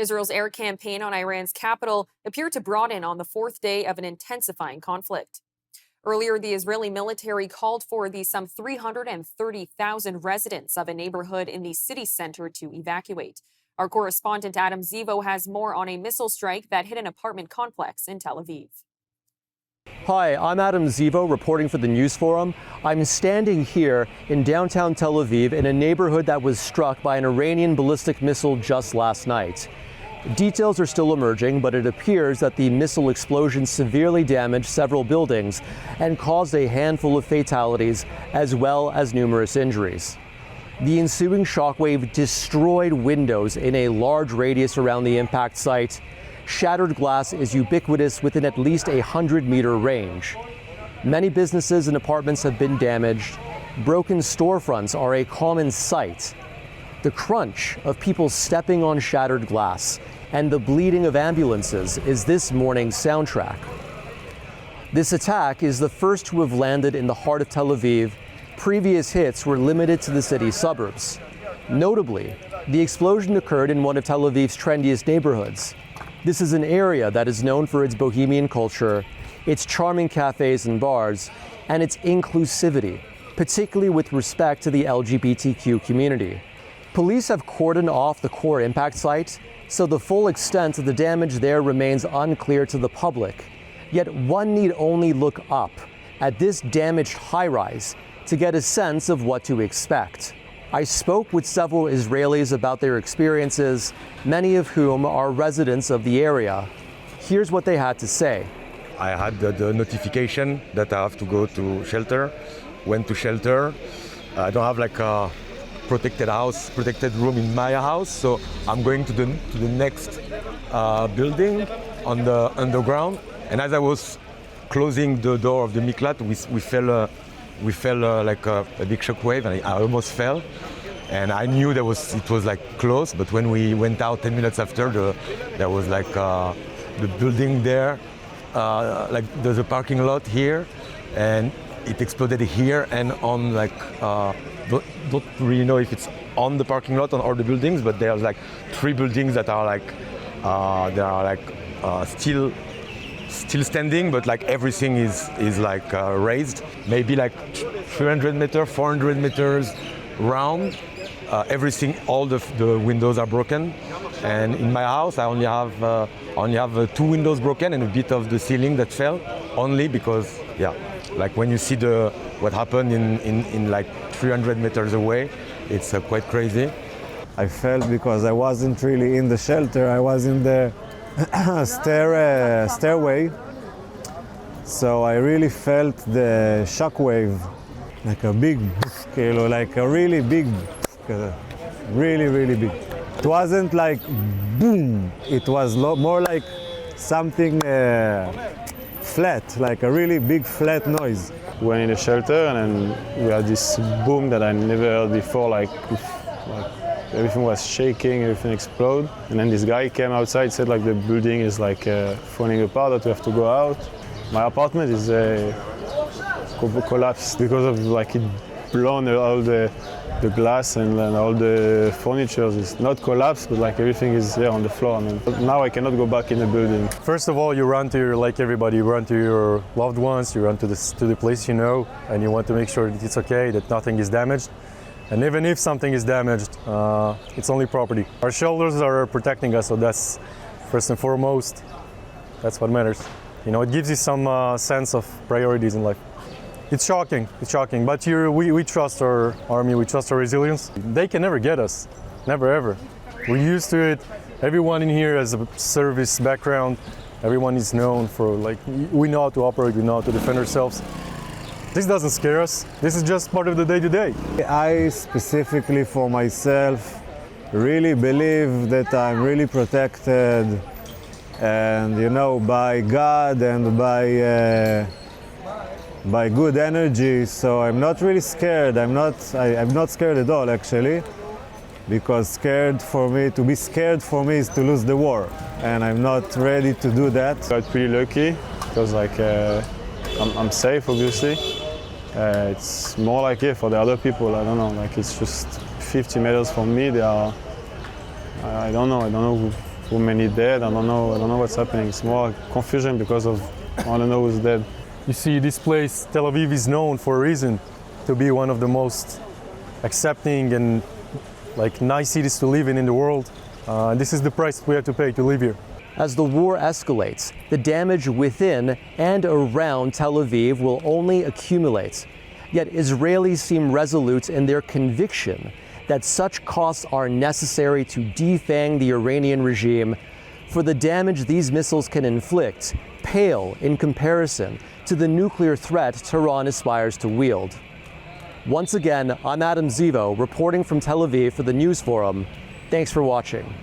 Israel's air campaign on Iran's capital appeared to broaden on the fourth day of an intensifying conflict. Earlier, the Israeli military called for the some 330,000 residents of a neighborhood in the city center to evacuate. Our correspondent Adam Zivo has more on a missile strike that hit an apartment complex in Tel Aviv. Hi, I'm Adam Zivo reporting for the News Forum. I'm standing here in downtown Tel Aviv in a neighborhood that was struck by an Iranian ballistic missile just last night. Details are still emerging, but it appears that the missile explosion severely damaged several buildings and caused a handful of fatalities as well as numerous injuries. The ensuing shockwave destroyed windows in a large radius around the impact site. Shattered glass is ubiquitous within at least a 100-meter range. Many businesses and apartments have been damaged. Broken storefronts are a common sight. The crunch of people stepping on shattered glass and the bleeding of ambulances is this morning's soundtrack. This attack is the first to have landed in the heart of Tel Aviv. Previous hits were limited to the city's suburbs. Notably, the explosion occurred in one of Tel Aviv's trendiest neighborhoods. This is an area that is known for its bohemian culture, its charming cafes and bars, and its inclusivity, particularly with respect to the LGBTQ community. Police have cordoned off the core impact site, so the full extent of the damage there remains unclear to the public. Yet one need only look up at this damaged high-rise to get a sense of what to expect. I spoke with several Israelis about their experiences, many of whom are residents of the area. Here's what they had to say. I had the notification that I have to go to shelter, went to shelter. I don't have like a protected room in my house, so I'm going to the next building on the underground. And as I was closing the door of the miklat, we felt like a big shockwave, and I almost fell. And I knew it was like close, but when we went out 10 minutes after, there was like the building there, like there's a parking lot here, and it exploded here and on like, don't really know if it's on the parking lot on all the buildings, but there's like 3 buildings that are like, still standing, but like everything is like raised, maybe like 300 meters, 400 meters round. Everything, all the windows are broken, and in my house I only have 2 windows broken and a bit of the ceiling that fell, only because like when you see what happened in like 300 meters away, it's quite crazy. I felt because I wasn't really in the shelter, I was in the stairway, so I really felt the shockwave, like a big, like a really big, really big. It wasn't like boom, it was more like something flat, like a really big flat noise. We went in the shelter and then we had this boom that I never heard before, like everything was shaking, everything exploded. And then this guy came outside, said like the building is like falling apart, that we have to go out. My apartment is collapsed because of like it blown all the glass and all the furniture is not collapsed, but like everything is there on the floor. I mean, now I cannot go back in the building. First of all, you run to like everybody, you run to your loved ones, you run to the place you know, and you want to make sure that it's okay, that nothing is damaged. And even if something is damaged, it's only property. Our shelters are protecting us, so that's first and foremost, that's what matters. You know, it gives you some sense of priorities in life. It's shocking, but we trust our army, we trust our resilience. They can never get us, never ever. We're used to it. Everyone in here has a service background. Everyone is known for, like, we know how to operate, we know how to defend ourselves. This doesn't scare us. This is just part of the day-to-day. I specifically for myself really believe that I'm really protected, and you know, by God and by good energy, so I'm not really scared. I'm not scared at all, actually, because to be scared for me is to lose the war, and I'm not ready to do that. I got pretty lucky because like I'm safe, obviously. It's more like for the other people, I don't know, like it's just 50 meters from me. They are, I don't know too many dead. I don't know what's happening. It's more confusion because of I don't know who's dead. You see, this place, Tel Aviv, is known for a reason to be one of the most accepting and nice cities to live in the world. This is the price we have to pay to live here. As the war escalates, the damage within and around Tel Aviv will only accumulate. Yet Israelis seem resolute in their conviction that such costs are necessary to defang the Iranian regime, for the damage these missiles can inflict pale in comparison to the nuclear threat Tehran aspires to wield. Once again, I'm Zivo, reporting from Tel Aviv for the News Forum. Thanks for watching.